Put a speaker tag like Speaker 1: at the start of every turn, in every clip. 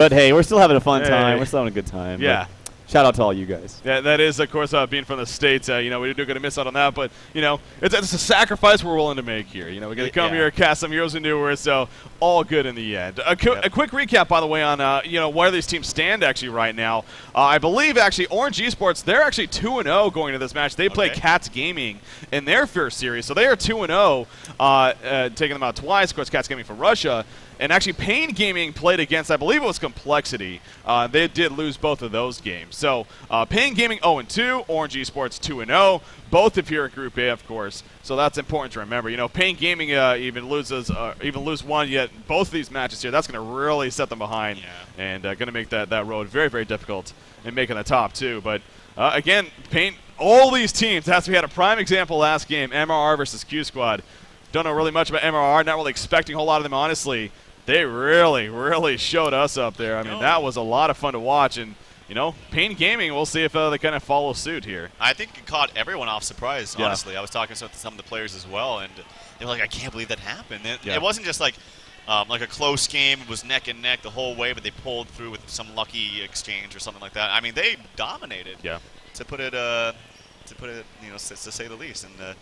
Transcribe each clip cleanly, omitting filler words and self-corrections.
Speaker 1: But hey, we're still having a fun time. We're still having a good time.
Speaker 2: Yeah.
Speaker 1: Shout out to all you guys.
Speaker 2: Yeah, that is, of course, being from the States. We do going to miss out on that, but, it's a sacrifice we're willing to make here. We're going to come here, cast some heroes into it, so all good in the end. A quick recap, by the way, on, where these teams stand actually right now. I believe, actually, ORGE Esports, they're actually 2-0 going to this match. They play Cats Gaming in their first series, so they are 2-0, taking them out twice. Of course, Cats Gaming from Russia. And actually, Pain Gaming played against, I believe it was Complexity. They did lose both of those games. So, Pain Gaming 0-2, ORGE Esports 2-0. Both if you're at Group A, of course. So that's important to remember. Pain Gaming even lose one, yet both of these matches here, that's going to really set them behind. Yeah. And going to make that road very, very difficult in making the top two. But, again, Pain, all these teams, as we had a prime example last game, MRR versus Q Squad. Don't know really much about MRR, not really expecting a whole lot of them, honestly. They really, really showed us up there. I mean, that was a lot of fun to watch. And, Pain Gaming, we'll see if they kind of follow suit here.
Speaker 3: I think it caught everyone off surprise, honestly. I was talking to some of the players as well, and they were like, I can't believe that happened. It wasn't just like a close game. It was neck and neck the whole way, but they pulled through with some lucky exchange or something like that. I mean, they dominated.
Speaker 2: Yeah.
Speaker 3: To put it, to say the least. And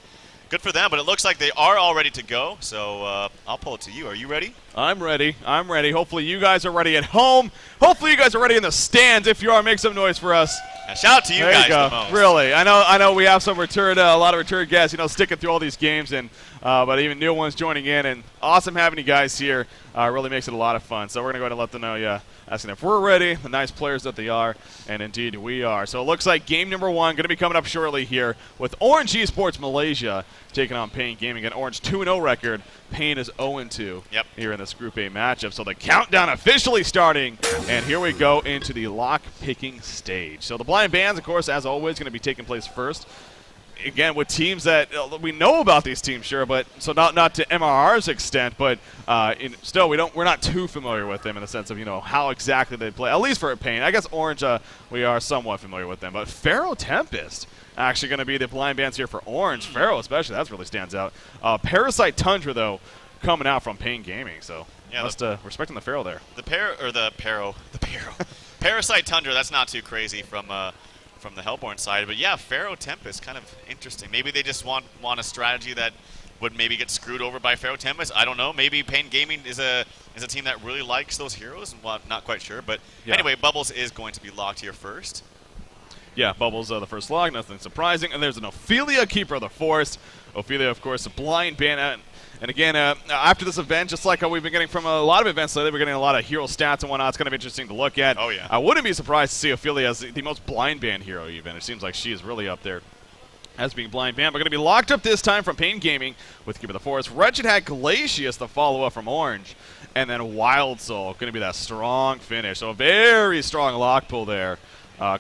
Speaker 3: good for them, but it looks like they are all ready to go, so I'll pull it to you. Are you ready?
Speaker 2: I'm ready. I'm ready. Hopefully you guys are ready at home. Hopefully you guys are ready in the stands. If you are, make some noise for us.
Speaker 3: Now, shout out to you guys the most.
Speaker 2: Really. I know we have some return, a lot of return guests, sticking through all these games, and but even new ones joining in, and awesome having you guys here. Really makes it a lot of fun. So we're going to go ahead and let them know, asking if we're ready, the nice players that they are, and indeed we are. So it looks like game number one going to be coming up shortly here with ORGE Esports Malaysia taking on Pain Gaming. An ORGE 2-0 record. Pain is 0-2 here in this Group A matchup. So the countdown officially starting, and here we go into the lock-picking stage. So the blind bands, of course, as always, going to be taking place first. Again, with teams that we know about these teams, sure, but so not to MRR's extent, but still we're not too familiar with them in the sense of how exactly they play. At least for Pain, I guess ORGE we are somewhat familiar with them, but Pharaoh Tempest actually going to be the blind bands here for ORGE. Pharaoh especially, that really stands out. Parasite Tundra though coming out from Pain Gaming, so respecting the Pharaoh there.
Speaker 3: The Parasite Tundra, that's not too crazy from the Hellborn side, but yeah, Pharaoh Tempest, kind of interesting. Maybe they just want a strategy that would maybe get screwed over by Pharaoh Tempest. I don't know. Maybe Pain Gaming is a team that really likes those heroes. Well, not quite sure, but anyway, Bubbles is going to be locked here first.
Speaker 2: Yeah, Bubbles the first log, nothing surprising, and there's an Ophelia, Keeper of the Forest. Ophelia, of course, a blind ban. And again, after this event, just like we've been getting from a lot of events lately, we're getting a lot of hero stats and whatnot. It's kind of interesting to look at.
Speaker 3: Oh, yeah.
Speaker 2: I wouldn't be surprised to see Ophelia as the most blind ban hero even. It seems like she is really up there as being blind banned. We're going to be locked up this time from Pain Gaming with Keeper of the Forest. Wretched Hat Glacius, the follow-up from ORGE. And then Wild Soul, going to be that strong finish. So a very strong lock pull there.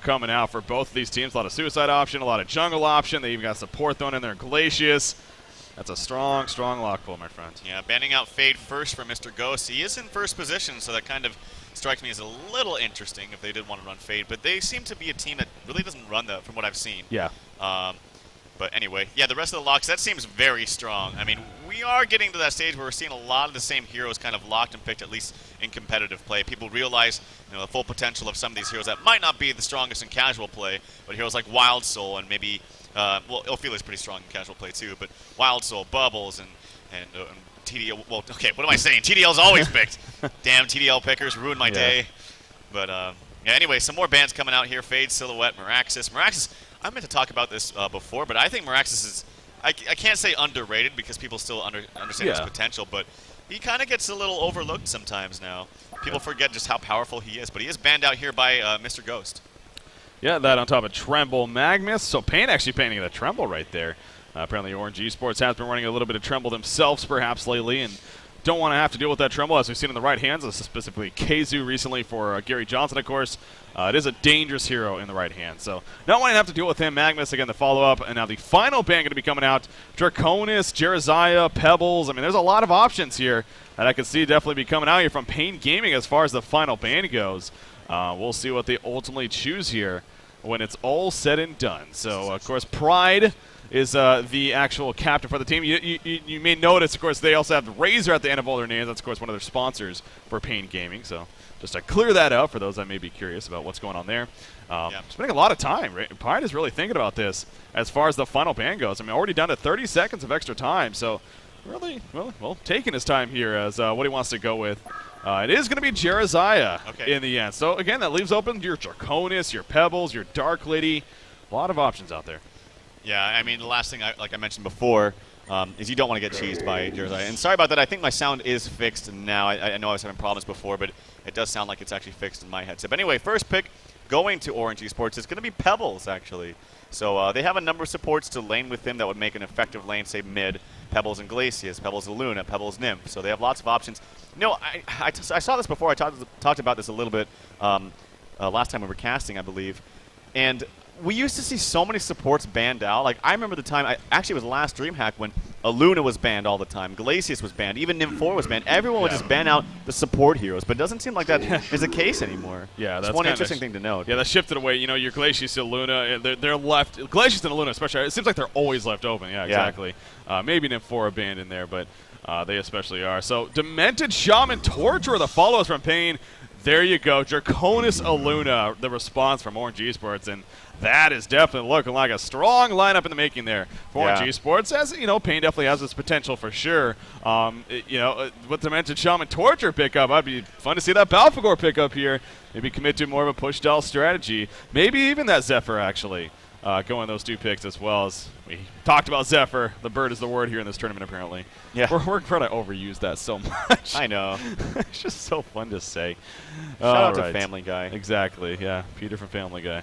Speaker 2: Coming out for both of these teams. A lot of suicide option, a lot of jungle option. They even got support thrown in there. Glacius. That's a strong, strong lock pull, my friend.
Speaker 3: Yeah, banning out Fade first for Mr. Ghost. He is in first position, so that kind of strikes me as a little interesting if they did want to run Fade. But they seem to be a team that really doesn't run that from what I've seen.
Speaker 2: Yeah.
Speaker 3: But anyway, yeah, the rest of the locks, that seems very strong. I mean, we are getting to that stage where we're seeing a lot of the same heroes kind of locked and picked, at least in competitive play. People realize the full potential of some of these heroes that might not be the strongest in casual play, but heroes like Wild Soul and maybe, well, Ophelia's pretty strong in casual play too, but Wild Soul, Bubbles, and TDL, well, okay, what am I saying? TDL's always picked. Damn, TDL pickers ruined my day. But, yeah, anyway, some more bands coming out here. Fade, Silhouette, Meraxis. Meraxis, I meant to talk about this before, but I think Meraxis is, I can't say underrated because people still understand his potential, but he kind of gets a little overlooked sometimes now. People forget just how powerful he is, but he is banned out here by Mr. Ghost.
Speaker 2: Yeah, that on top of Tremble Magnus. So Pain actually painting the Tremble right there. Apparently ORGE Esports has been running a little bit of Tremble themselves perhaps lately, and don't want to have to deal with that Tremble as we've seen in the right hands, specifically Keizu recently for Gary Johnson, of course. It is a dangerous hero in the right hand, so not wanting to have to deal with him. Magnus, again, the follow-up, and now the final ban going to be coming out. Draconis, Jeraziah, Pebbles. I mean, there's a lot of options here that I can see definitely be coming out here from Pain Gaming as far as the final ban goes. We'll see what they ultimately choose here when it's all said and done. So, of course, Pride is the actual captain for the team. You may notice, of course, they also have the Razor at the end of all their names. That's, of course, one of their sponsors for Pain Gaming. So just to clear that up for those that may be curious about what's going on there. Spending a lot of time. Pride is really thinking about this as far as the final ban goes. I mean, already down to 30 seconds of extra time. So really, well, taking his time here as what he wants to go with. It is going to be Jeraziah in the end. So, again, that leaves open your Draconis, your Pebbles, your Dark Lady. A lot of options out there.
Speaker 3: Yeah, I mean, the last thing, like I mentioned before, is you don't want to get cheesed by Jeraziah. And sorry about that. I think my sound is fixed now. I know I was having problems before, but it does sound like it's actually fixed in my headset. But anyway, first pick going to Orange Esports is going to be Pebbles, actually. So they have a number of supports to lane with him that would make an effective lane, say mid. Pebbles and Glacius, Pebbles and Luna, Pebbles Nymph. So they have lots of options. No, I saw this before. I talked about this a little bit last time we were casting, I believe. And we used to see so many supports banned out. Like, I remember the time, actually it was last DreamHack when Luna was banned all the time. Glacius was banned. Even Nymph 4 was banned. Everyone would just ban out the support heroes. But it doesn't seem like that is the case anymore.
Speaker 2: Yeah, that's
Speaker 3: one interesting thing to note.
Speaker 2: Yeah, that shifted away. You know, your Glacius and Luna, they're left. Glacius and Luna especially, it seems like they're always left open. Yeah, exactly. Maybe Nymph 4 are banned in there, but they especially are. So, Demented Shaman Torturer, the follows from Pain. There you go. Draconis Aluna, the response from Orange Esports. And that is definitely looking like a strong lineup in the making there for Orange Esports. As you know, Pain definitely has its potential for sure. With Demented Shaman Torture pickup, I'd be fun to see that Balfagor pickup here. Maybe commit to more of a push style strategy. Maybe even that Zephyr actually. Going those two picks as well. As we talked about Zephyr. The bird is the word here in this tournament, apparently.
Speaker 3: Yeah.
Speaker 2: We're trying to overuse that so much.
Speaker 3: I know.
Speaker 2: It's just so fun to say.
Speaker 3: Shout out to Family Guy.
Speaker 2: Exactly, yeah. Peter from Family Guy.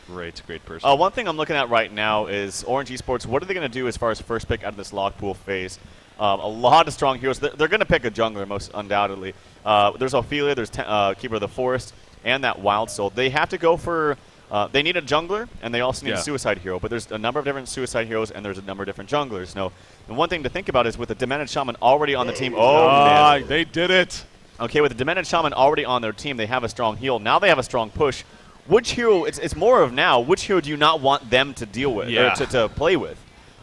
Speaker 2: Great person.
Speaker 3: One thing I'm looking at right now is Orange Esports. What are they going to do as far as first pick out of this log pool phase? A lot of strong heroes. They're going to pick a jungler, most undoubtedly. There's Ophelia, there's Keeper of the Forest, and that Wild Soul. They have to go for... they need a jungler, and they also need a suicide hero. But there's a number of different suicide heroes, and there's a number of different junglers. Now, and one thing to think about is with the Demented Shaman already on the team. Man.
Speaker 2: They did it.
Speaker 3: Okay, with the Demented Shaman already on their team, they have a strong heal. Now they have a strong push. Which hero, it's more of now, which hero do you not want them to deal with, or to play with?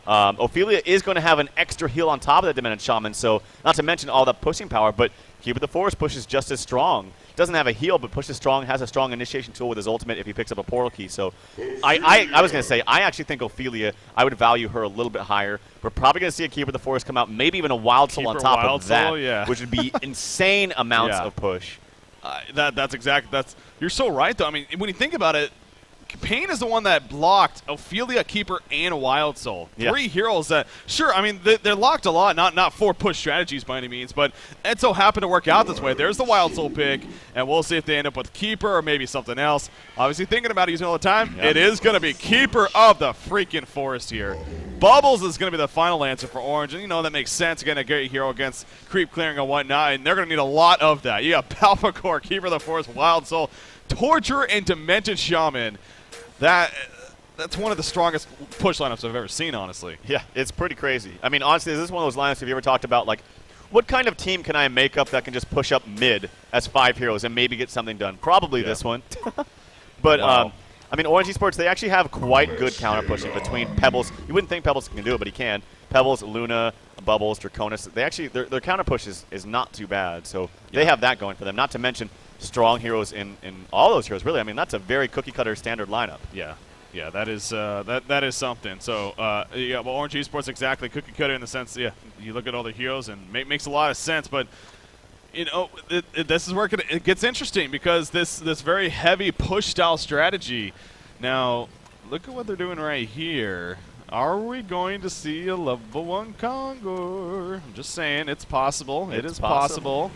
Speaker 3: Ophelia is going to have an extra heal on top of the Demented Shaman, so not to mention all the pushing power, but Keeper of the Forest pushes just as strong. Doesn't have a heal, but pushes strong, has a strong initiation tool with his ultimate if he picks up a portal key. So I was going to say, I actually think Ophelia, I would value her a little bit higher. We're probably going to see a Keeper of the Forest come out, maybe even a Wild Soul on top of that, which would be insane amounts of push.
Speaker 2: You're so right, though. I mean, when you think about it, Pain is the one that blocked Ophelia, Keeper, and Wild Soul. Three heroes that, sure, I mean, they're locked a lot, not for push strategies by any means, but it so happened to work out this way. There's the Wild Soul pick, and we'll see if they end up with Keeper or maybe something else. Obviously, thinking about it using all the time, it is going to be Keeper of the freaking Forest here. Bubbles is going to be the final answer for Orange, and you know that makes sense. Again, a great hero against creep clearing and whatnot, and they're going to need a lot of that. You got Balfagor, Keeper of the Forest, Wild Soul, Torture, and Demented Shaman. That's one of the strongest push lineups I've ever seen, honestly.
Speaker 3: Yeah, it's pretty crazy. I mean, honestly, this is one of those lineups have you ever talked about, like, what kind of team can I make up that can just push up mid as 5 heroes and maybe get something done? Probably this one. But, I mean, Orange Esports, they actually have quite good counter pushing between Pebbles. You wouldn't think Pebbles can do it, but he can. Pebbles, Luna, Bubbles, Draconis. They actually, their counter push is not too bad. So they have that going for them. Not to mention strong heroes in all those heroes, really. I mean, that's a very cookie-cutter standard lineup.
Speaker 2: Yeah, that is that is something. So, well, Orange Esports exactly cookie-cutter in the sense, you look at all the heroes and makes a lot of sense. But, you know, this is where it gets interesting because this very heavy push-style strategy. Now, look at what they're doing right here. Are we going to see a level 1 Congor? I'm just saying, it's possible. It is possible.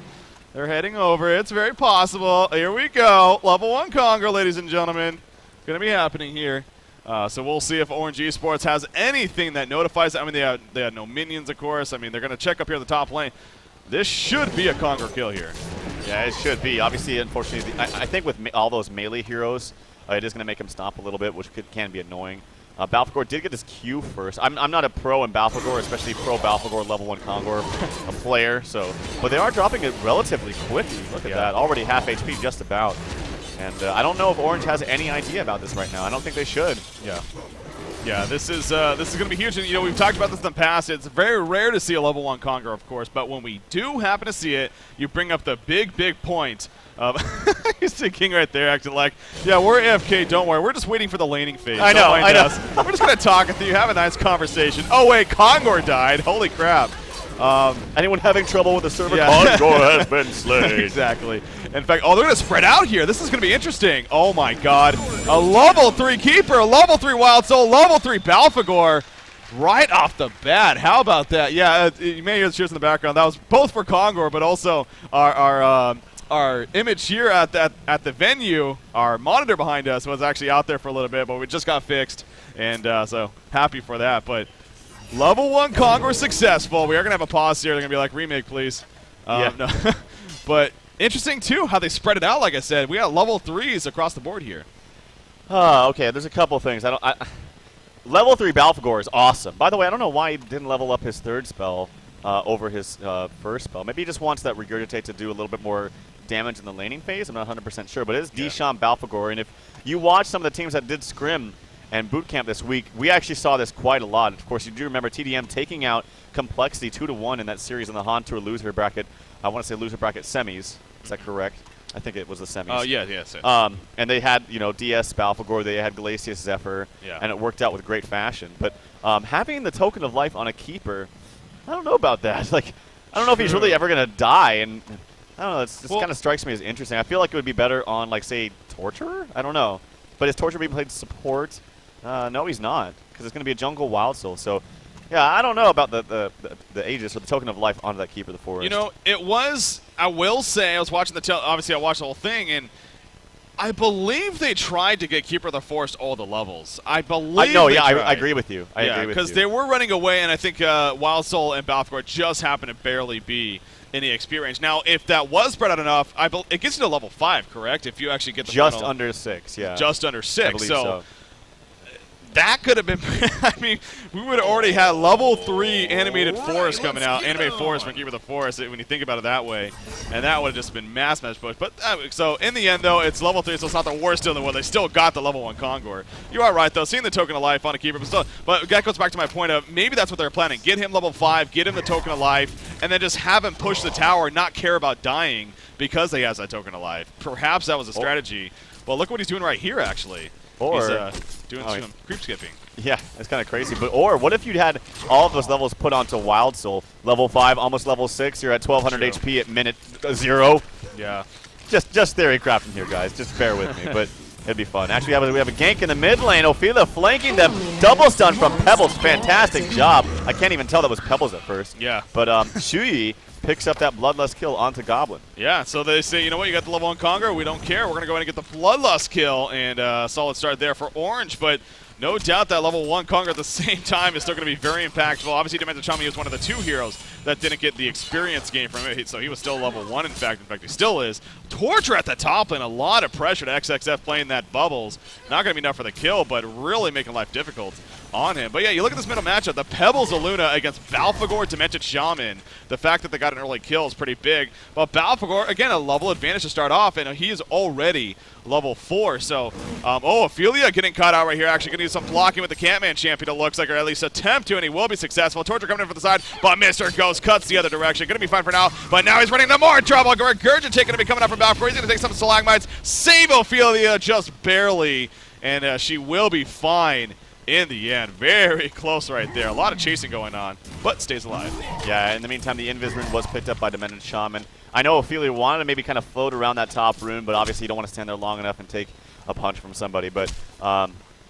Speaker 2: They're heading over. It's very possible. Here we go. Level 1 Congor, ladies and gentlemen. Going to be happening here. So we'll see if Orange Esports has anything that notifies. I mean, they had no minions, of course. I mean, they're going to check up here at the top lane. This should be a Congor kill here.
Speaker 3: Yeah, it should be. Obviously, unfortunately, I think with all those melee heroes, it is going to make him stop a little bit, which can be annoying. Balfagor did get his Q first. I'm not a pro in Balfagor, especially pro Balfagor level 1 Congor a player. But they are dropping it relatively quickly. Look at that. Already half HP just about. And I don't know if Orange has any idea about this right now. I don't think they should.
Speaker 2: Yeah. Yeah, this is going to be huge. And, you know, we've talked about this in the past. It's very rare to see a level 1 Congor, of course, but when we do happen to see it, you bring up the big point of he's thinking right there, acting like, yeah, we're AFK, don't worry. We're just waiting for the laning phase.
Speaker 1: I know.
Speaker 2: We're just going to talk with you, have a nice conversation. Oh, wait, Congor died. Holy crap.
Speaker 1: Anyone having trouble with the server?
Speaker 2: Yeah.
Speaker 1: Congor has been slain.
Speaker 2: Exactly. In fact, oh, they're going to spread out here. This is going to be interesting. Oh, my God. A level 3 Keeper, a level 3 Wild Soul, level 3 Balfagor right off the bat. How about that? Yeah, you may hear the cheers in the background. That was both for Congor, but also our image here at the venue, our monitor behind us was actually out there for a little bit, but we just got fixed, and so happy for that. But level 1 Congor successful. We are going to have a pause here. They're going to be like, remake, please.
Speaker 1: Yeah.
Speaker 2: No. But interesting, too, how they spread it out, like I said. We got level 3s across the board here.
Speaker 1: Okay, there's a couple things. Level 3 Balfagor is awesome. By the way, I don't know why he didn't level up his 3rd spell over his 1st spell. Maybe he just wants that Regurgitate to do a little bit more damage in the laning phase. I'm not 100% sure, but it is Deshaun Balfagor. And if you watch some of the teams that did Scrim and Bootcamp this week, we actually saw this quite a lot. Of course, you do remember TDM taking out Complexity 2-1 in that series in the Han Tour loser bracket. I want to say loser bracket semis. Is that correct? I think it was the semis.
Speaker 2: Oh, yes.
Speaker 1: And they had, you know, DS Balfagor, they had Glacius Zephyr, and it worked out with great fashion. But having the Token of Life on a Keeper, I don't know about that. Like, I don't know if he's really ever going to die. And I don't know, this kind of strikes me as interesting. I feel like it would be better on, like, say, Torturer? I don't know. But is Torturer being played support? No, he's not, because it's going to be a Jungle Wild Soul. So, yeah, I don't know about the Aegis or the Token of Life onto that Keeper of the Forest.
Speaker 2: You know, it was, I will say, I was watching obviously I watched the whole thing, and I believe they tried to get Keeper of the Forest all the levels. I
Speaker 1: agree with you. I agree with you.
Speaker 2: Because they were running away, and I think Wild Soul and Balfagor just happened to barely be in the XP range. Now, if that was spread out enough, it gets you to level 5, correct? If you actually get the
Speaker 1: just under 6, yeah.
Speaker 2: Just under 6.
Speaker 1: I believe so.
Speaker 2: That could have been, I mean, we would have already had level 3 animated forest coming out, animated forest from Keeper of the Forest, when you think about it that way. And that would have just been mass push. But so in the end, though, it's level 3, so it's not the worst deal in the world. They still got the level 1 Congor. You are right, though, seeing the Token of Life on a Keeper, but that goes back to my point of maybe that's what they're planning. Get him level 5, get him the Token of Life, and then just have him push the tower, not care about dying because he has that Token of Life. Perhaps that was a strategy. Well, look what he's doing right here, actually.
Speaker 1: Or
Speaker 2: he's doing some creep skipping.
Speaker 1: Yeah, it's kind of crazy. Or what if you'd had all of those levels put onto Wild Soul? Level 5, almost level 6. You're at 1,200 HP at minute 0.
Speaker 2: Yeah.
Speaker 1: Just theory crafting here, guys. Just bear with me. But it'd be fun. Actually, we have a gank in the mid lane. Ophelia flanking them. Double stun from Pebbles. Fantastic job. I can't even tell that was Pebbles at first.
Speaker 2: Yeah.
Speaker 1: But Shuyi picks up that Bloodlust kill onto Goblin.
Speaker 2: Yeah, so they say, you know what, you got the level 1 Congor, we don't care. We're going to go in and get the Bloodlust kill, and solid start there for Orange, but no doubt that level 1 Congor at the same time is still going to be very impactful. Obviously, Demented Chami is one of the 2 heroes that didn't get the experience gain from it, so he was still level 1, in fact, he still is. Torture at the top lane, a lot of pressure to XXF playing that Bubbles. Not going to be enough for the kill, but really making life difficult on him. But yeah, you look at this middle matchup, the Pebbles of Luna against Balfagor, Demented Shaman. The fact that they got an early kill is pretty big. But Balfagor, again, a level advantage to start off, and he is already level 4. So, Ophelia getting caught out right here. Actually going to do some blocking with the Catman champion, it looks like, or at least attempt to, and he will be successful. Torture coming in from the side, but Mr. Ghost cuts the other direction. Going to be fine for now, but now he's running into more trouble. Regurgitate going to be coming up from Balfagor. He's going to take some stalagmites, save Ophelia just barely, and she will be fine in the end. Very close right there. A lot of chasing going on, but stays alive.
Speaker 1: Yeah, in the meantime, the Invis rune was picked up by Demented Shaman. I know Ophelia wanted to maybe kind of float around that top rune, but obviously you don't want to stand there long enough and take a punch from somebody. But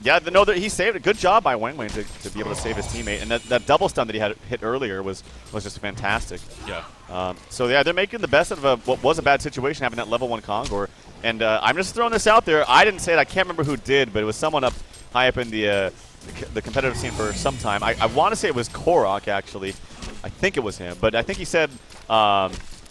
Speaker 1: yeah, he saved it. Good job by Wang Wang to be able to save his teammate. And that double stun that he had hit earlier was just fantastic.
Speaker 2: Yeah.
Speaker 1: So yeah, they're making the best out of what was a bad situation, having that level 1 Congor. And I'm just throwing this out there. I didn't say it. I can't remember who did, but it was someone high up in the competitive scene for some time. I want to say it was Korok, actually. I think it was him. But I think he said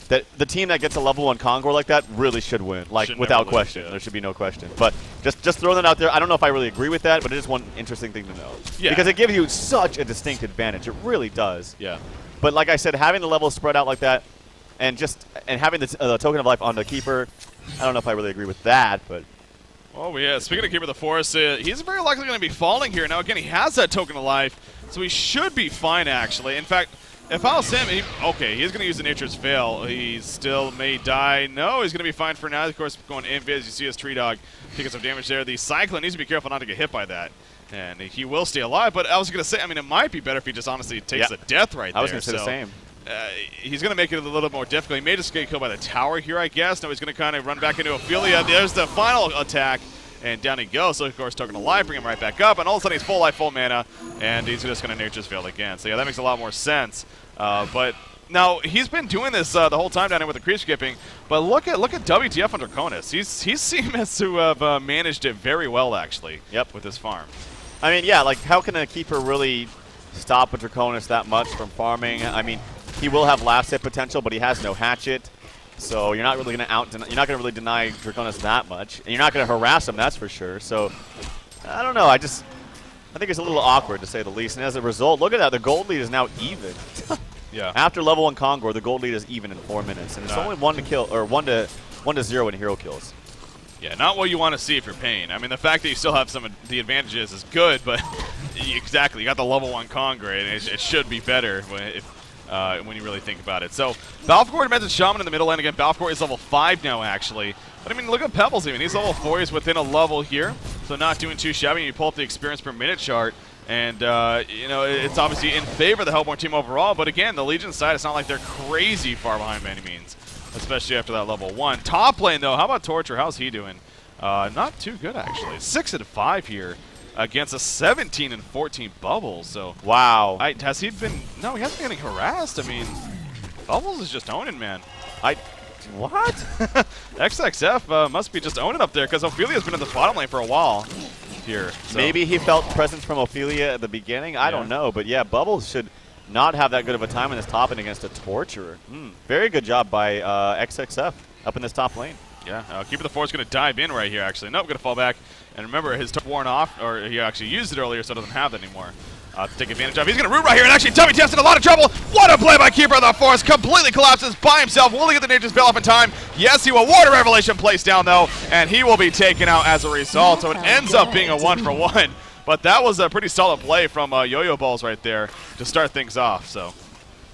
Speaker 1: that the team that gets a level 1 Congor like that really should win, like without question. There should be no question. But just throwing that out there. I don't know if I really agree with that, but it is one interesting thing to know.
Speaker 2: Yeah.
Speaker 1: Because it gives you such a distinct advantage. It really does.
Speaker 2: Yeah.
Speaker 1: But like I said, having the levels spread out like that, and having the Token of Life on the Keeper, I don't know if I really agree with that, but
Speaker 2: Oh, yeah. Speaking of Keeper of the Forest, he's very likely going to be falling here. Now, again, he has that Token of Life, so he should be fine, actually. In fact, if I was him, okay, he's going to use the Nature's Veil. He still may die. No, he's going to be fine for now. Of course, going invis, you see his Tree Dog taking some damage there. The Cyclone needs to be careful not to get hit by that. And he will stay alive, but I was going to say, I mean, it might be better if he just honestly takes a death right there.
Speaker 1: I was going to say the same.
Speaker 2: He's going to make it a little more difficult. He may just get killed by the tower here, I guess. Now he's going to kind of run back into Ophelia. There's the final attack, and down he goes. So, of course, Token Alive, bring him right back up, and all of a sudden he's full life, full mana, and he's just going to Nature's Veil again. So, yeah, that makes a lot more sense. But now, he's been doing this the whole time down here with the creep skipping, but look at WTF on Draconis. He seems to have managed it very well, actually, with his farm.
Speaker 1: I mean, yeah, like, how can a keeper really stop a Draconis that much from farming? I mean, he will have last hit potential, but he has no hatchet, so you're not really going to you're not going to really deny Draconis that much, and you're not going to harass him, that's for sure. So I don't know. I think it's a little awkward to say the least. And as a result, look at that. The gold lead is now even.
Speaker 2: Yeah.
Speaker 1: After level 1 Congor, the gold lead is even in 4 minutes, and it's only 1 to kill or 1 to 0 in hero kills.
Speaker 2: Yeah, not what you want to see if you're paying. I mean, the fact that you still have some of the advantages is good, but exactly, you got the level 1 Congor, and it should be better when you really think about it. So, Balfgor Demented Shaman in the middle lane. Again, Balfgor is level 5 now, actually. But, I mean, look at Pebbles even. He's level 4. He's within a level here, so not doing too shabby. You pull up the experience per minute chart, and, you know, it's obviously in favor of the Hellborn team overall. But, again, the Legion side, it's not like they're crazy far behind by any means, especially after that level 1. Top lane, though, how about Torture? How's he doing? Not too good, actually. 6-5 here against a 17-14 Bubbles. So
Speaker 1: wow.
Speaker 2: Has he been? No, he hasn't been getting harassed. I mean, Bubbles is just owning, man.
Speaker 1: What?
Speaker 2: XXF must be just owning up there because Ophelia's been in the bottom lane for a while here. So.
Speaker 1: Maybe he felt presence from Ophelia at the beginning. I don't know, but yeah, Bubbles should not have that good of a time in this top lane against a Torturer. Very good job by XXF up in this top lane.
Speaker 2: Yeah, Keeper of the Forest going to dive in right here, actually. Nope, going to fall back. And remember, his turn worn off, or he actually used it earlier, so it doesn't have that anymore. To take advantage of. He's going to root right here, and actually WTF's in a lot of trouble. What a play by Keeper of the Forest. Completely collapses by himself. Will he get the Nature's Veil off in time? Yes, he will. Water Revelation placed down, though, and he will be taken out as a result. So it ends up being a 1-for-1. But that was a pretty solid play from Yo-Yo Balls right there to start things off, so.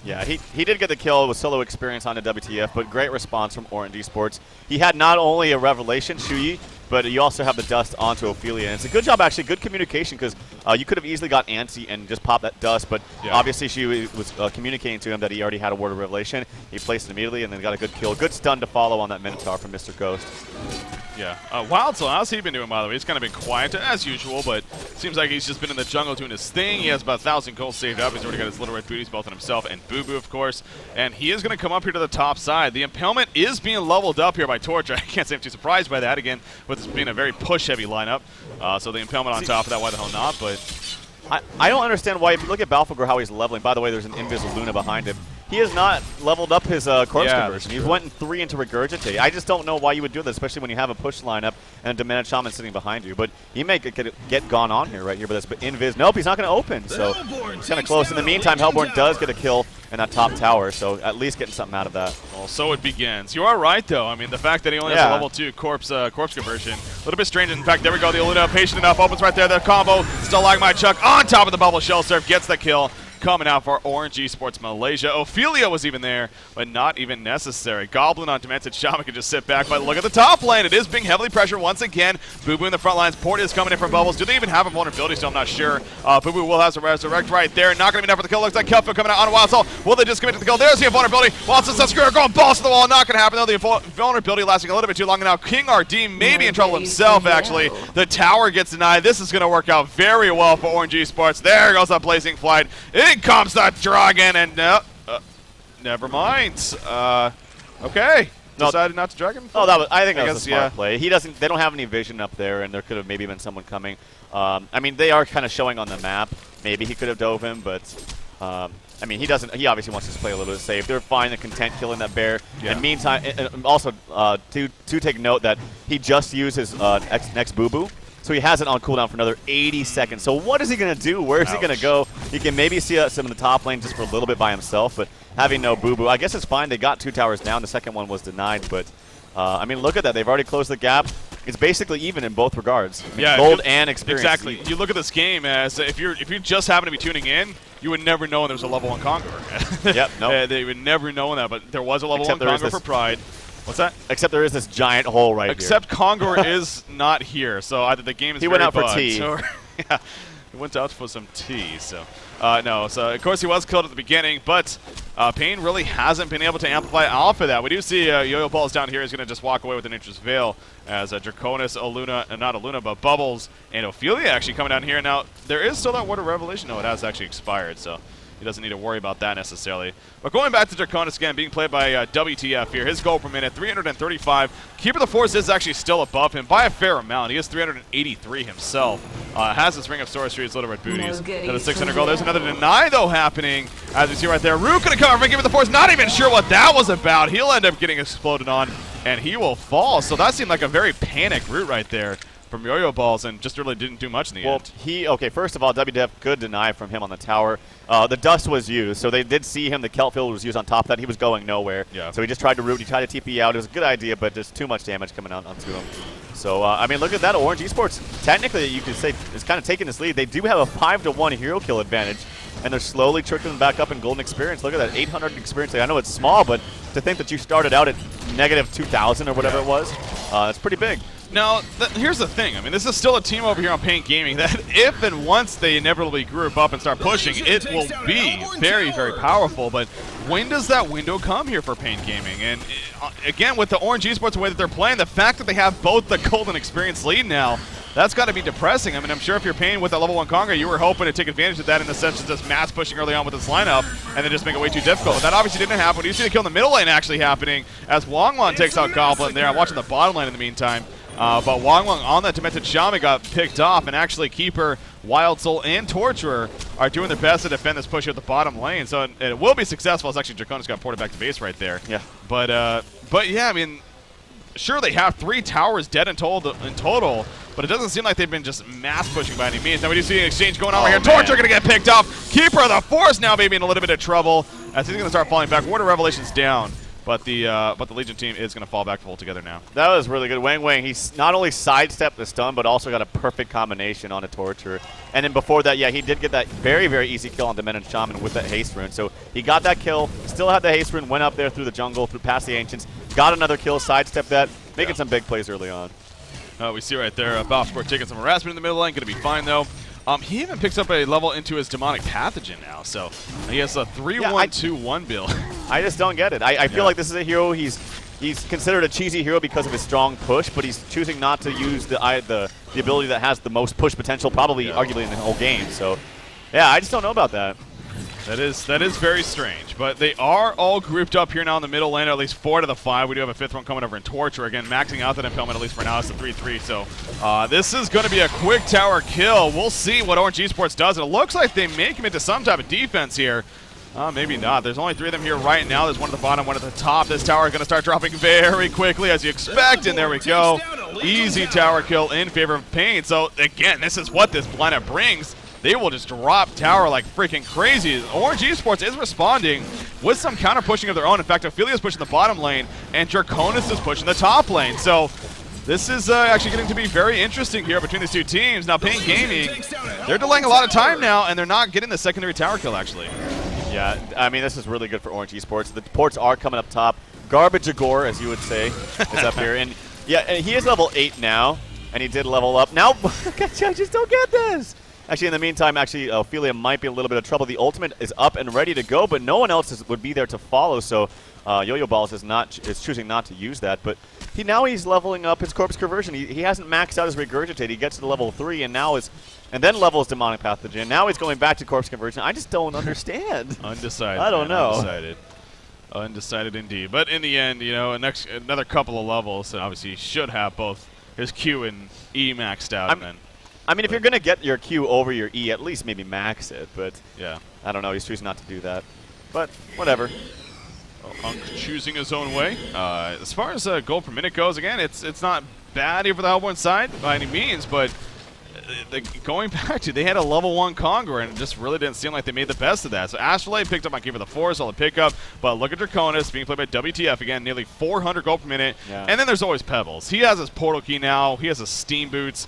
Speaker 1: Yeah, he did get the kill with solo experience on the WTF, but great response from ORGE Sports. He had not only a Revelation, Shuyi, but you also have the dust onto Ophelia. And it's a good job, actually, good communication, because you could have easily got antsy and just popped that dust, but obviously she was communicating to him that he already had a Word of Revelation. He placed it immediately and then got a good kill. Good stun to follow on that Minotaur from Mr. Ghost.
Speaker 2: Yeah. Wild Soul, how's he been doing, by the way? He's kind of been quiet, as usual, but seems like he's just been in the jungle doing his thing. He has about 1,000 gold saved up. He's already got his little red booties, both on himself and Boo Boo, of course. And he is going to come up here to the top side. The Impalement is being leveled up here by Torch. I can't say I'm too surprised by that, again, with this being a very push-heavy lineup. So the Impalement on top of that, why the hell not? But
Speaker 1: I don't understand why, if you look at Balfgor, how he's leveling. By the way, there's an Invisible Luna behind him. He has not leveled up his corpse conversion. He went in 3 into Regurgitate. I just don't know why you would do that, especially when you have a push lineup and a Demented Shaman sitting behind you. But he may get gone on here right here, but Invis. Nope, he's not going to open. So it's kind of close. In the meantime, Hellborn does get a kill in that top tower, so at least getting something out of that.
Speaker 2: Well, so it begins. You are right, though. I mean, the fact that he only has a level 2 corpse conversion, a little bit strange. In fact, there we go. The Luna, patient enough, opens right there. The combo, still like my Chuck on top of the bubble shell serve, gets the kill. Coming out for ORGE Sports Malaysia. Ophelia was even there, but not even necessary. Goblin on Demented Shaman can just sit back, but look at the top lane. It is being heavily pressured once again. Boo Boo in the front lines. Port is coming in from Bubbles. Do they even have a vulnerability? So I'm not sure. Boo Boo will have to resurrect right there. Not going to be enough for the kill. Looks like Kelfo coming out on a Wild Soul. Will they just commit to the kill? There's the vulnerability. Wild Soul Screw going balls to the wall. Not going to happen, though. The vulnerability lasting a little bit too long. And now King RD may be in trouble himself, actually. The tower gets denied. This is going to work out very well for ORGE Sports. There goes that Blazing Flight. In comes that Dragon, and never mind. Okay, decided not to Dragon.
Speaker 1: Oh, I think that was a smart play. He doesn't. They don't have any vision up there, and there could have maybe been someone coming. I mean, they are kind of showing on the map. Maybe he could have dove him, but I mean, he doesn't. He obviously wants to play a little bit safe. They're fine and content killing that bear. Yeah. And meantime, also to take note that he just used his next Boo Boo. So he has it on cooldown for another 80 seconds. So what is he going to do? Where is he going to go? He can maybe see us in the top lane just for a little bit by himself, but having no Boo Boo, I guess it's fine. They got 2 towers down. The second one was denied, but I mean, look at that. They've already closed the gap. it's basically even in both regards. I mean,
Speaker 2: Yeah,
Speaker 1: gold and experience.
Speaker 2: Exactly. You look at this game as if you just happen to be tuning in, you would never know there was a level 1 Congor.
Speaker 1: Yep, no.
Speaker 2: They would never know that, but there was a level
Speaker 1: Except
Speaker 2: 1
Speaker 1: there is
Speaker 2: Congor for Pride. What's that?
Speaker 1: Except there is this giant hole right
Speaker 2: Except Congor is not here, so either the game is
Speaker 1: He went out for
Speaker 2: bugged,
Speaker 1: tea.
Speaker 2: or yeah, he went out for some tea. So no, so of course he was killed at the beginning, but Pain really hasn't been able to amplify off of that. We do see Yo-Yo Balls down here is going to just walk away with an Nature's Veil as Draconis, not Aluna, but Bubbles and Ophelia actually coming down here. Now there is still that Word of Revelation. No, it has actually expired, so he doesn't need to worry about that necessarily. But going back to Draconis again, being played by WTF here. His goal per minute, 335. Keeper of the Force is actually still above him by a fair amount. He is 383 himself. Has his Ring of Sorceries, Little Red Booties. Got a 600 goal. There's another deny, though, happening. As we see right there, Rook going to come over and give it the Force. Not even sure what that was about. He'll end up getting exploded on, and he will fall. So that seemed like a very panicked route right there from Yo-Yo Balls, and just really didn't do much in the end.
Speaker 1: Okay, first of all, WDF good deny from him on the tower. The dust was used, so they did see him. The kelp field was used on top of that. He was going nowhere.
Speaker 2: Yeah.
Speaker 1: So he just tried to root. He tried to TP out. It was a good idea, but there's too much damage coming out onto him. So, I mean, look at that. Orange Esports, technically, you could say, is kind of taking this lead. They do have a 5-to-1 hero kill advantage, and they're slowly trickling back up in golden experience. Look at that, 800 experience. I know it's small, but to think that you started out at negative 2,000 or whatever it was, that's pretty big.
Speaker 2: Now, here's the thing. I mean, this is still a team over here on Paint Gaming that if and once they inevitably group up and start pushing, it will be very, very powerful. But when does that window come here for Paint Gaming? And again, with the Orange Esports, the way that they're playing, the fact that they have both the golden experience lead now, that's got to be depressing. I mean, I'm sure if you're paying with that level 1 Congor, you were hoping to take advantage of that in the sense of just mass pushing early on with this lineup and then just make it way too difficult. But that obviously didn't happen. You see the kill in the middle lane actually happening as Wangwon takes out Goblin there. I'm watching the bottom lane in the meantime. But Wangwon on that Demented Shaman got picked off, and actually Keeper, Wild Soul, and Torturer are doing their best to defend this push at the bottom lane. So it will be successful as actually Draconis got ported back to base right there.
Speaker 1: Yeah.
Speaker 2: But yeah, I mean, sure they have 3 towers dead in total, but it doesn't seem like they've been just mass pushing by any means. Now we do see an exchange going on right here. Torturer going to get picked off. Keeper of the Force now maybe in a little bit of trouble as he's going to start falling back. Word of Revelation's down. But the Legion team is going to fall back full together now.
Speaker 1: That was really good. Wang Wang, he's not only sidestepped the stun, but also got a perfect combination on a Torture. And then before that, yeah, he did get that very, very easy kill on Demented Shaman with that haste rune. So he got that kill, still had the haste rune, went up there through the jungle, past the Ancients, got another kill, sidestepped that, making some big plays early on.
Speaker 2: We see right there, Bowsport taking some harassment in the middle lane, going to be fine though. He even picks up a level into his Demonic Pathogen now, so he has a 3-1-2-1 build.
Speaker 1: I just don't get it. I feel like this is a hero. He's considered a cheesy hero because of his strong push, but he's choosing not to use the ability that has the most push potential, probably arguably in the whole game. So, yeah, I just don't know about that.
Speaker 2: That is very strange, but they are all grouped up here now in the middle lane, at least 4 to the 5. We do have a 5th one coming over in Torture. Again, maxing out that impalement, at least for now, it's a 3-3. So this is going to be a quick tower kill. We'll see what Orange Esports does. It looks like they may commit to some type of defense here. Maybe not. There's only 3 of them here right now. There's one at the bottom, one at the top. This tower is going to start dropping very quickly, as you expect, and there we go. Easy tower kill in favor of Pain. So, again, this is what this lineup brings. They will just drop tower like freaking crazy. Orange Esports is responding with some counter pushing of their own. In fact, Ophelia is pushing the bottom lane, and Draconis is pushing the top lane. So this is actually getting to be very interesting here between these two teams. Now, Paint Gaming, they're delaying a lot of time now, and they're not getting the secondary tower kill, actually.
Speaker 1: Yeah, I mean, this is really good for Orange Esports. The ports are coming up top. Garbage Agor, as you would say, is up here. And yeah, and he is level 8 now, and he did level up. Now, I just don't get this. Actually, in the meantime, Ophelia might be in a little bit of trouble. The ultimate is up and ready to go, but no one else would be there to follow. So Yo-Yo Balls is choosing not to use that. But he's leveling up his Corpse Conversion. He hasn't maxed out his Regurgitate. He gets to level 3 and then levels Demonic Pathogen. Now he's going back to Corpse Conversion. I just don't understand.
Speaker 2: Undecided.
Speaker 1: I don't know.
Speaker 2: Undecided indeed. But in the end, another couple of levels. And obviously, he should have both his Q and E maxed out.
Speaker 1: I mean, if you're going to get your Q over your E, at least maybe max it. But
Speaker 2: yeah,
Speaker 1: I don't know. He's choosing not to do that. But whatever.
Speaker 2: Well, Hunk choosing his own way. As far as gold per minute goes, again, it's not bad here for the Hellborn side by any means, but going back to, they had a level 1 Congor, and it just really didn't seem like they made the best of that. So Astrolabe picked up on Keeper the Force, solid pickup, but look at Draconis being played by WTF again, nearly 400 gold per minute.
Speaker 1: Yeah.
Speaker 2: And then there's always Pebbles. He has his portal key now. He has his steam boots.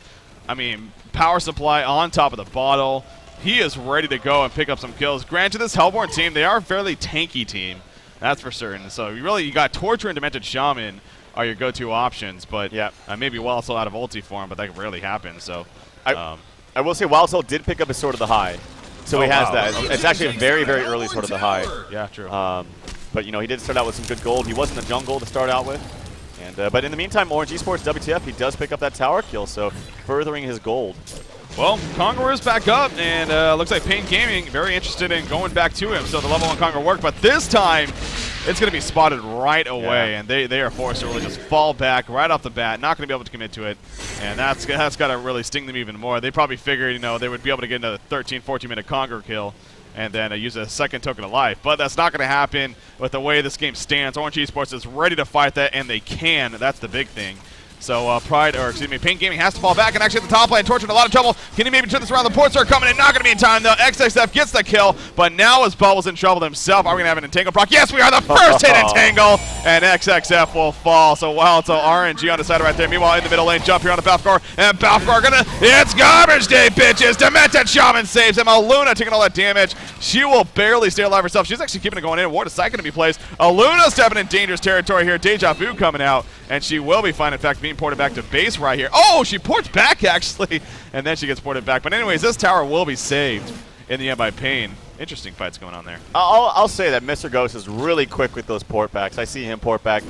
Speaker 2: I mean, power supply on top of the bottle. He is ready to go and pick up some kills. Granted, this Hellborn team, they are a fairly tanky team. That's for certain. So you got Torture and Demented Shaman are your go-to options, but
Speaker 1: yeah,
Speaker 2: maybe Wild Soul out of ulti form, but that rarely happens. So
Speaker 1: I will say Wild Soul did pick up his Sword of the High, so he has that. It's actually a very, very early Sword of the High.
Speaker 2: Yeah, true.
Speaker 1: But you know, he did start out with some good gold. He was in the jungle to start out with, and but in the meantime, ORGE Esports WTF, he does pick up that tower kill, so furthering his gold.
Speaker 2: Well, Congor is back up, and looks like Pain Gaming very interested in going back to him. So the level 1 Congor worked, but this time it's going to be spotted right away, and they are forced to really just fall back right off the bat. Not going to be able to commit to it, and that's got to really sting them even more. They probably figured, you know, they would be able to get another 13, 14-minute Congor kill and then use a second token of life. But that's not going to happen with the way this game stands. ORGE Esports is ready to fight that, and they can. That's the big thing. So Pain Gaming has to fall back, and actually at the top lane, Torture in a lot of trouble. Can he maybe turn this around? The ports are coming in, not going to be in time though. XXF gets the kill, but now is Bubbles in trouble himself. Are we going to have an Entangle proc? Yes, we are. The first hit Entangle, and XXF will fall. So RNG on the side right there. Meanwhile, in the middle lane, jump here on the Balfgor, and Balfgor it's garbage day, bitches. Demented Shaman saves him. Aluna taking all that damage. She will barely stay alive herself. She's actually keeping it going in. Ward is going to be placed. Aluna stepping in dangerous territory here. Deja Vu coming out, and she will be fine. In fact, being ported back to base right here. Oh, she ports back actually, and then she gets ported back. But anyways, this tower will be saved in the end by Pain. Interesting fights going on there.
Speaker 1: I'll say that Mr. Ghost is really quick with those port backs. I see him port back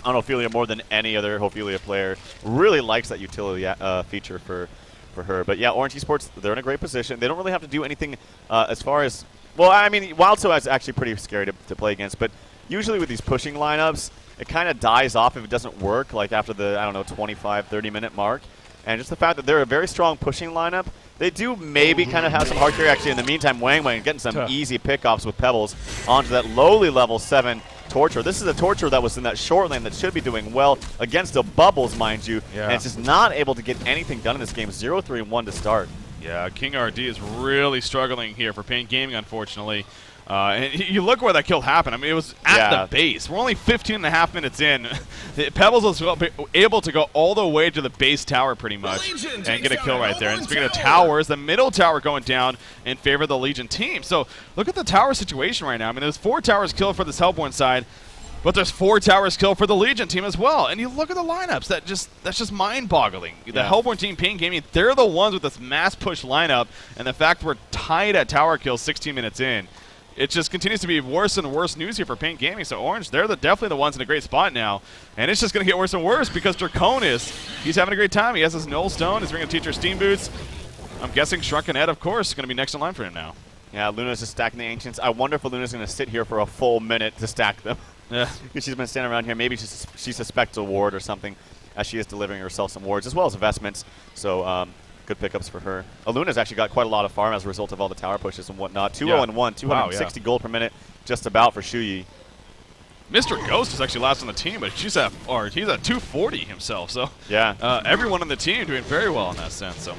Speaker 1: on Ophelia more than any other Ophelia player. Really likes that utility feature for her. But yeah, ORGE Esports, they're in a great position. They don't really have to do anything as far as, well, I mean, Wild Soul is actually pretty scary to play against, but usually with these pushing lineups, it kind of dies off if it doesn't work, like after the, I don't know, 25, 30-minute mark. And just the fact that they're a very strong pushing lineup, they do maybe kind of have some hard carry. Actually, in the meantime, Wang getting some easy pickoffs with Pebbles onto that lowly level 7 Torture. This is a Torture that was in that short lane that should be doing well against the Bubbles, mind you. Yeah. And it's just not able to get anything done in this game. 0-3-1 to start. Yeah,
Speaker 2: King RD is really struggling here for Pain Gaming, unfortunately. And you look where that kill happened. I mean, it was at the base. We're only 15.5 minutes in. Pebbles was able to go all the way to the base tower pretty much and get a kill right there. And speaking of towers, the middle tower going down in favor of the Legion team. So look at the tower situation right now. I mean, there's 4 towers killed for this Hellborn side, but there's 4 towers killed for the Legion team as well. And you look at the lineups, that's just mind-boggling. The Hellborn team, Pain Gaming, they're the ones with this mass push lineup, and the fact we're tied at tower kills 16 minutes in. It just continues to be worse and worse news here for Pain Gaming. So ORGE, they're definitely the ones in a great spot now. And it's just going to get worse and worse because Draconis, he's having a great time. He has his Null Stone. He's bringing Teacher Steam Boots. I'm guessing Shrunken Head, of course, is going to be next in line for him now.
Speaker 1: Yeah, Luna's just stacking the Ancients. I wonder if Luna's going to sit here for a full minute to stack them. Yeah. Because she's been standing around here. Maybe she suspects a ward or something as she is delivering herself some wards as well as investments. So, good pickups for her. Aluna's actually got quite a lot of farm as a result of all the tower pushes and whatnot. 2-0-1, 260 gold per minute, just about for Shuyi.
Speaker 2: Mr. Ghost is actually last on the team, but he's at 240 himself. So
Speaker 1: yeah,
Speaker 2: everyone on the team doing very well in that sense. So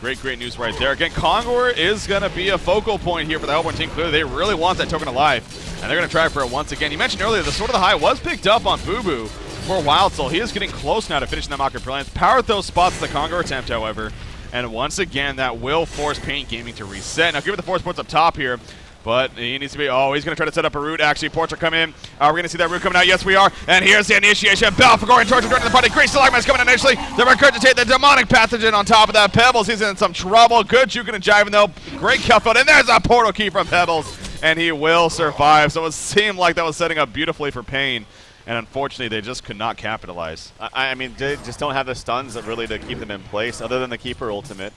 Speaker 2: great news right there. Again, Congor is going to be a focal point here for the Hellborn team. Clearly, they really want that token of life, and they're going to try for it once again. You mentioned earlier the Sword of the High was picked up on Boo Boo for Wild Soul. He is getting close now to finishing that Mockery Brilliance. Powered those spots the Congor attempt, however. And once again, that will force Pain Gaming to reset. Now, give it the force ports up top here. But he needs to be, he's going to try to set up a route. Actually, ports are coming in. We're going to see that route coming out. Yes, we are. And here's the initiation. Balfgor and Torture joining the party. Great Stalagmites coming in initially. They regurgitate the demonic pathogen on top of that. Pebbles, he's in some trouble. Good juking and jiving, though. Great Kelfield. And there's a portal key from Pebbles. And he will survive. So it seemed like that was setting up beautifully for Pain. And unfortunately, they just could not capitalize.
Speaker 1: I mean, they just don't have the stuns really to keep them in place, other than the Keeper ultimate.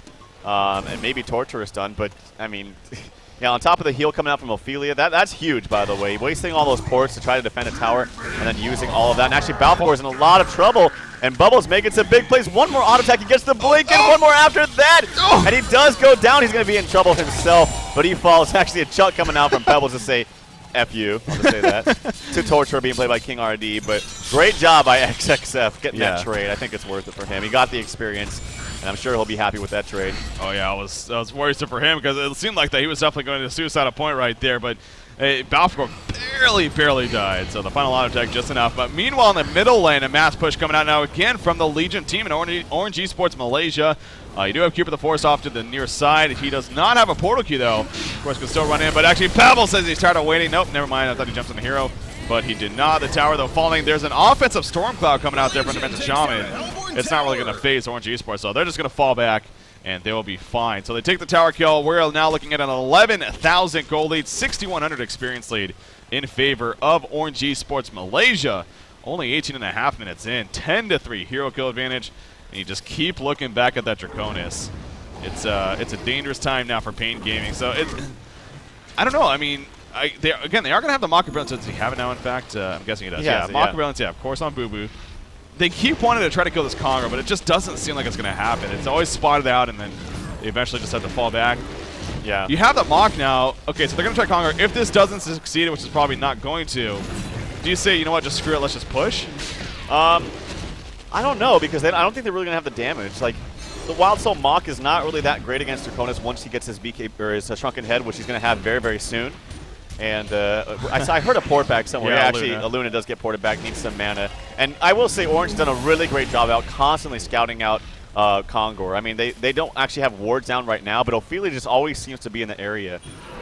Speaker 1: And maybe Torture is stun, but, I mean, yeah, on top of the heal coming out from Ophelia, that's huge, by the way. Wasting all those ports to try to defend a tower, and then using all of that. And actually, Balfgor is in a lot of trouble, and Bubbles making some big plays. One more auto attack, he gets the blink, and one more after that. And he does go down. He's going to be in trouble himself, but he falls. Actually, a chuck coming out from Pebbles to say, F you, I'll just say that. To Torture being played by King RD, but great job by XXF getting that trade. I think it's worth it for him. He got the experience, and I'm sure he'll be happy with that trade.
Speaker 2: Oh, yeah, I was worrisome for him because it seemed like that he was definitely going to suicide a point right there, but Balfour barely died, so the final auto attack just enough. But meanwhile, in the middle lane, a mass push coming out now again from the Legion team in Orange Esports Malaysia. You do have Cooper the Force off to the near side. He does not have a portal key, though. Of course, can still run in, but actually Pebble says he's tired of waiting. Nope, never mind. I thought he jumps on the hero, but he did not. The tower, though, falling. There's an offensive Storm Cloud coming out there from the Mentor Shaman. It's not really going to phase Orange Esports, so they're just going to fall back, and they will be fine. So they take the tower kill. We're now looking at an 11,000 gold lead, 6,100 experience lead in favor of Orange Esports Malaysia. Only 18.5 minutes in, 10-3 hero kill advantage. And you just keep looking back at that Draconis. It's a dangerous time now for Pain Gaming. So I don't know. I mean, they are going to have the Mockery Brilliance. Does he have it now? In fact, I'm guessing he does. Yeah, Mockery Brilliance. Yeah, of course on Boo Boo. They keep wanting to try to kill this Congor, but it just doesn't seem like it's going to happen. It's always spotted out, and then they eventually just have to fall back.
Speaker 1: Yeah.
Speaker 2: You have the Mock now. Okay, so they're going to try Congor. If this doesn't succeed, which is probably not going to, do you say, you know what, just screw it, let's just push?
Speaker 1: I don't know, because I don't think they're really going to have the damage. Like, the Wild Soul Mock is not really that great against Draconis once he gets his BK or his Shrunken Head, which he's going to have very, very soon. And I heard a port back somewhere. Yeah, actually, Luna does get ported back, needs some mana. And I will say Orange has done a really great job out constantly scouting out Congor. I mean, they don't actually have wards down right now, but Ophelia just always seems to be in the area.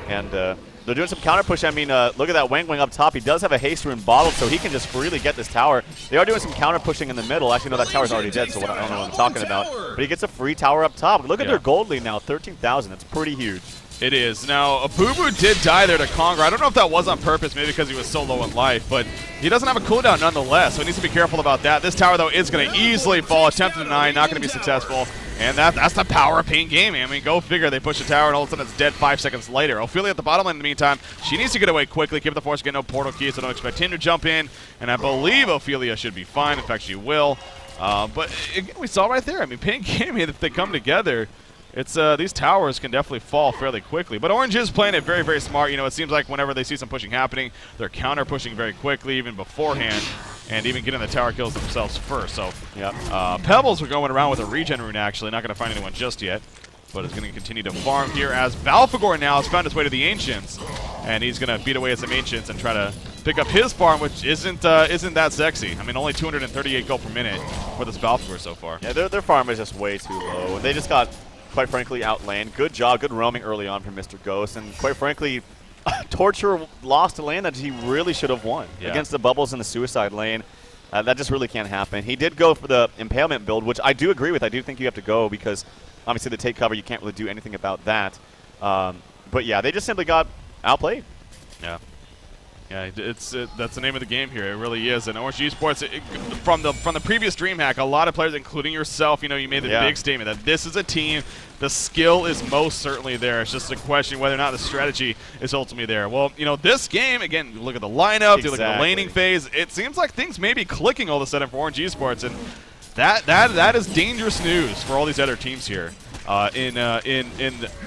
Speaker 1: And they're doing some counter push. I mean, look at that Wang Wang up top. He does have a haste rune bottled, so he can just freely get this tower. They are doing some counter pushing in the middle. Actually, no, that tower's already dead, so I don't know what I'm talking about. But he gets a free tower up top. Look at their gold lead now, 13,000. That's pretty huge.
Speaker 2: It is. Now, Boo Boo did die there to Congor. I don't know if that was on purpose, maybe because he was so low in life, but he doesn't have a cooldown nonetheless, so he needs to be careful about that. This tower, though, is going to easily fall. Attempt to deny, not going to be successful. And that's the power of Pain Gaming. I mean, go figure. They push the tower, and all of a sudden it's dead 5 seconds later. Ophelia at the bottom lane in the meantime. She needs to get away quickly. Keep the Force, get no portal key, so don't expect him to jump in. And I believe Ophelia should be fine. In fact, she will. But again, we saw right there. I mean, Pain Gaming, if they come together, it's these towers can definitely fall fairly quickly. But Orange is playing it very, very smart. You know, it seems like whenever they see some pushing happening, they're counter pushing very quickly, even beforehand, and even getting the tower kills themselves first. So, Pebbles are going around with a regen rune, actually. Not going to find anyone just yet, but is going to continue to farm here as Balfagor now has found his way to the Ancients, and he's going to beat away at some Ancients and try to pick up his farm, which isn't that sexy. I mean, only 238 gold per minute for this Balfagor so far.
Speaker 1: Yeah, their farm is just way too low, and they just got, quite frankly, outland. Good job, good roaming early on from Mr. Ghost, and quite frankly, Torture lost a lane that he really should have won against the Bubbles in the Suicide lane. That just really can't happen. He did go for the Impalement build, which I do agree with. I do think you have to go because obviously the take cover, you can't really do anything about that. But yeah, they just simply got outplayed.
Speaker 2: Yeah. Yeah, that's the name of the game here. It really is. And Orange Esports, from the previous DreamHack, a lot of players, including yourself, you know, you made the big statement that this is a team. The skill is most certainly there. It's just a question whether or not the strategy is ultimately there. Well, you know, this game, again, you look at the lineup, you look at the laning phase, it seems like things may be clicking all of a sudden for Orange Esports, and that is dangerous news for all these other teams here in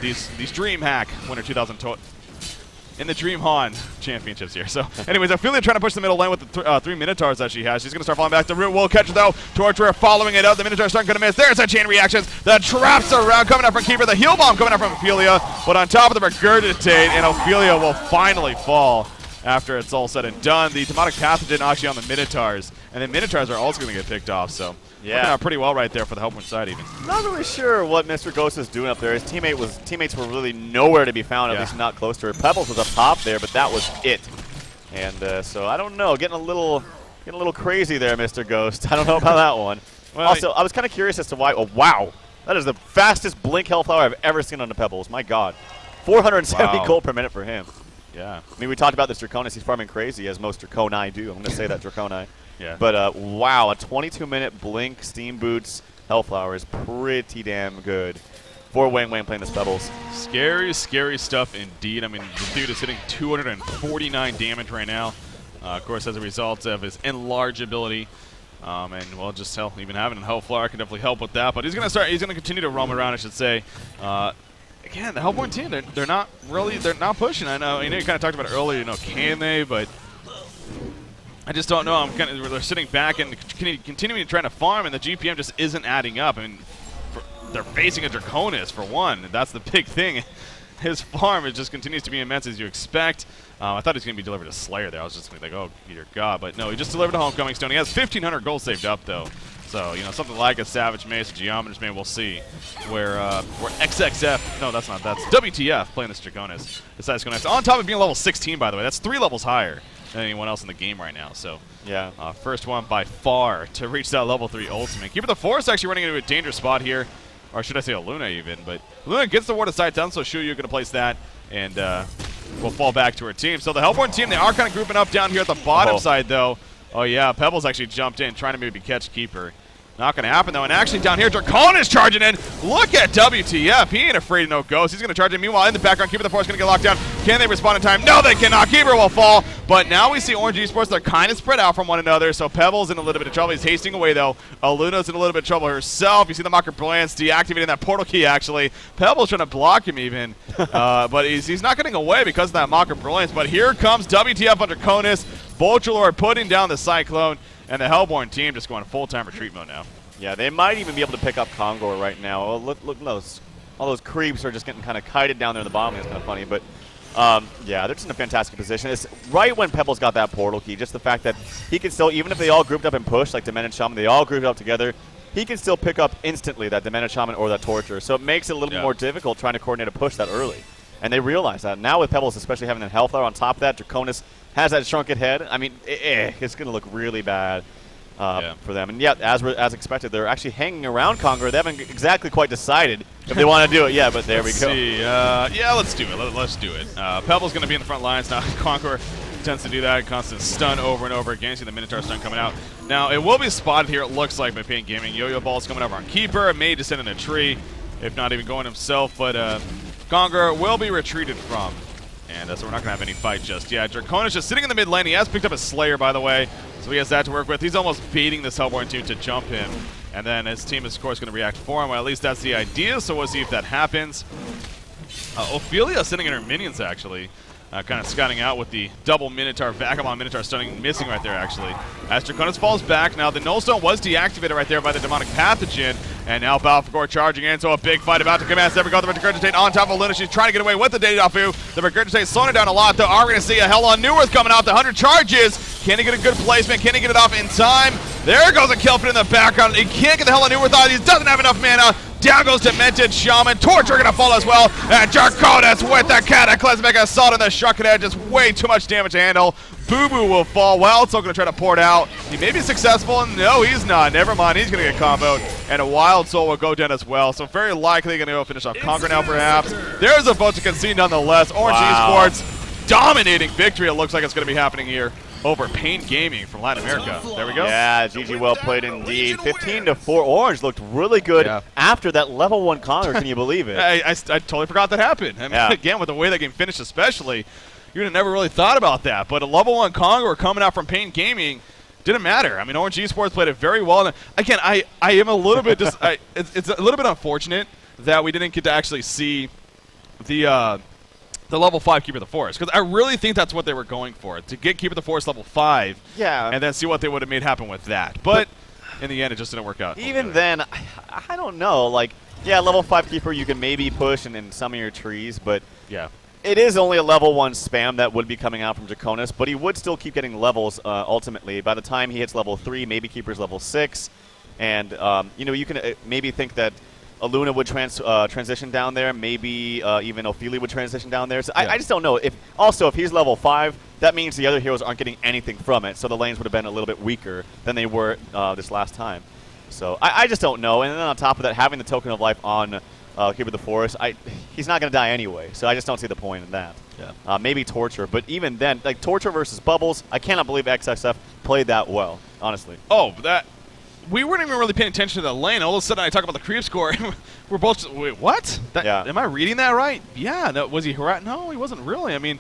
Speaker 2: these DreamHack Winter 2020. In the DreamHack championships here. So, anyways, Ophelia trying to push the middle lane with the 3 Minotaurs that she has. She's going to start falling back. The root will catch her, though. Torturer following it up. The Minotaurs aren't going to miss. There's a chain reactions. The traps around coming up from Keeper. The heal bomb coming up from Ophelia. But on top of the Regurgitate, and Ophelia will finally fall after it's all said and done. The Demonic Pathogen actually on the Minotaurs. And the Minotaurs are also going to get picked off. So, working out pretty well right there for the Helpwind side even.
Speaker 1: Not really sure what Mr. Ghost is doing up there. His teammates were really nowhere to be found, at least not close to her. Pebbles was up top there, but that was it. And so I don't know, getting a little crazy there, Mr. Ghost. I don't know about that one. Well, also, I was kind of curious as to why. Oh wow, that is the fastest blink Hellflower I've ever seen on the Pebbles. My God, 470 gold per minute for him.
Speaker 2: Yeah.
Speaker 1: I mean, we talked about this Draconis. He's farming crazy, as most Draconi do. I'm going to say that, Draconi.
Speaker 2: Yeah.
Speaker 1: But, wow, a 22-minute blink, Steam Boots, Hellflower is pretty damn good for Wang Wang playing this Pebbles.
Speaker 2: Scary, scary stuff indeed. I mean, the dude is hitting 249 damage right now. Of course, as a result of his enlarge ability. And, well, just hell, even having a Hellflower can definitely help with that. But he's going to continue to roam around, I should say. again, the Hellborn team, they're not pushing. I know you kind of talked about it earlier, can they? But I just don't know. They're sitting back and continuing trying to farm, and the GPM just isn't adding up. I mean, they're facing a Draconis for one, and that's the big thing. His farm just continues to be immense as you expect. I thought he was going to be delivered a Slayer there. I was just going to be like, oh, dear God. But no, he just delivered a Homecoming Stone. He has 1,500 gold saved up, though. So, something like a Savage Mace, a Geometer's Mace, we'll see. Where XXF, no, that's WTF playing this Draconis. Decides to go next. On top of being level 16, by the way. That's 3 levels higher than anyone else in the game right now. So,
Speaker 1: yeah.
Speaker 2: First one by far to reach that level 3 ultimate. Keeper the Force actually running into a dangerous spot here. Or should I say a Luna even, but Luna gets the Ward of Sight down, so Shuyu going to place that, and we'll fall back to her team. So the Hellborn team, they are kind of grouping up down here at the bottom side, though. Oh, yeah, Pebbles actually jumped in, trying to maybe catch Keeper. Not going to happen, though, and actually down here, Dracon is charging in. Look at WTF. He ain't afraid of no ghosts. He's going to charge in. Meanwhile, in the background, Keeper the Force going to get locked down. Can they respond in time? No, they cannot. Keeper will fall. But now we see Orange Esports. They're kind of spread out from one another, so Pebbles in a little bit of trouble. He's hasting away, though. Luna's in a little bit of trouble herself. You see the Mocker Brilliance deactivating that portal key, actually. Pebbles trying to block him, even. But he's not getting away because of that Mocker Brilliance. But here comes WTF under Draconis. Vulture putting down the Cyclone. And the Hellborn team just going full-time retreat mode now.
Speaker 1: Yeah, they might even be able to pick up Congor right now. Oh, look, all those creeps are just getting kind of kited down there in the bottom. It's kind of funny, but yeah, they're just in a fantastic position. It's right when Pebbles got that portal key, just the fact that he can still, even if they all grouped up and pushed, like Demented Shaman, they all grouped up together, he can still pick up instantly that Demented Shaman or that Torture. So it makes it a little bit more difficult trying to coordinate a push that early. And they realize that. Now with Pebbles especially having that health bar on top of that, Draconis has that shrunken head. I mean, it's going to look really bad. For them. And yeah, as expected, they're actually hanging around Congor. They haven't exactly quite decided if they want to do it yet, but there we go.
Speaker 2: See. Yeah, let's do it. Let's do it. Pebble's going to be in the front lines now. Congor tends to do that. Constant stun over and over again. See the Minotaur stun coming out. Now, it will be spotted here, it looks like, by Pain Gaming. Yo-Yo Ball's coming over on Keeper. It may descend in a tree, if not even going himself, but Congor will be retreated from. And so we're not going to have any fight just yet. Draconis just sitting in the mid lane. He has picked up a Slayer, by the way, so he has that to work with. He's almost baiting this Hellborn team to jump him. And then his team is, of course, going to react for him. Well, at least that's the idea, so we'll see if that happens. Ophelia sitting in her minions, actually. Kind of scouting out with the double Minotaur, Vagabond Minotaur stunning, missing right there, actually. As Draconis falls back, now the Nullstone was deactivated right there by the Demonic Pathogen, and now Balfagor charging in, so a big fight about to commence. There we go, the Regurgitate on top of Luna. She's trying to get away with the Dedafu. The Regurgitate slowing it down a lot, though. Are we going to see a Hell on Neworth coming out? The 100 charges. Can he get a good placement? Can he get it off in time? There goes a kill in the background. He can't get the Hell on Neworth out. He doesn't have enough mana. Down goes Demented Shaman. Torture going to fall as well. And Draconis with the Cataclysmic Assault on the Shrunken Head. Just way too much damage to handle. Boo Boo will fall. Wild Soul going to try to pour it out. He may be successful. No, he's not. Never mind. He's going to get comboed. And a Wild Soul will go down as well. So very likely going to go finish off Congor now, perhaps. There's a vote to concede nonetheless. Orange Esports dominating victory. It looks like it's going to be happening here over Pain Gaming from Latin America. There we go.
Speaker 1: Yeah, GG well played indeed. 15-4. Orange looked really good after that level 1 Congor. Can you believe it?
Speaker 2: I totally forgot that happened. I mean, again, with the way that game finished especially, you would have never really thought about that. But a level 1 Congor coming out from Pain Gaming didn't matter. I mean, Orange Esports played it very well. And again, I am a little bit just it's a little bit unfortunate that we didn't get to actually see the level 5 Keeper of the Forest, because I really think that's what they were going for, to get Keeper of the Forest level 5, and then see what they would have made happen with that. But in the end, it just didn't work out.
Speaker 1: Even then, I don't know. Like, yeah, level 5 Keeper you can maybe push in some of your trees, but it is only a level 1 spam that would be coming out from Draconis, but he would still keep getting levels ultimately. By the time he hits level 3, maybe Keeper's level 6, and you can maybe think that Luna would transition down there. Maybe even Ophelia would transition down there. So I just don't know. If he's level 5, that means the other heroes aren't getting anything from it. So the lanes would have been a little bit weaker than they were this last time. So I just don't know. And then on top of that, having the Token of Life on Keeper of the Forest, he's not going to die anyway. So I just don't see the point in that. Maybe Torture. But even then, like Torture versus Bubbles, I cannot believe XXF played that well, honestly.
Speaker 2: Oh, we weren't even really paying attention to the lane. All of a sudden, I talk about the creep score. We're both just, wait, what? Am I reading that right? Yeah. No, was he? No, he wasn't really. I mean,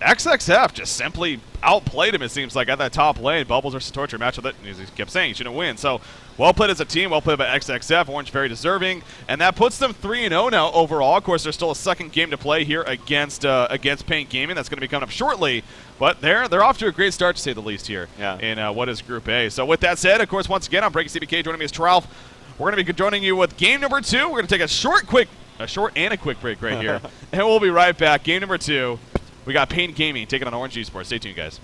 Speaker 2: XXF just simply outplayed him, it seems like, at that top lane. Bubbles versus Torture match with it, and he kept saying he shouldn't win. So, well played as a team, well played by XXF. Orange very deserving, and that puts them 3-0 now overall. Of course, there's still a second game to play here against Paint Gaming. That's going to be coming up shortly, but they're off to a great start, to say the least, here in what is Group A. So with that said, of course, once again, I'm Breaking CBK. Joining me is Tralf. We're going to be joining you with game number 2. We're going to take a short and a quick break right here, and we'll be right back. Game number 2. We got Paint Gaming taking on ORGE Esports. Stay tuned, guys.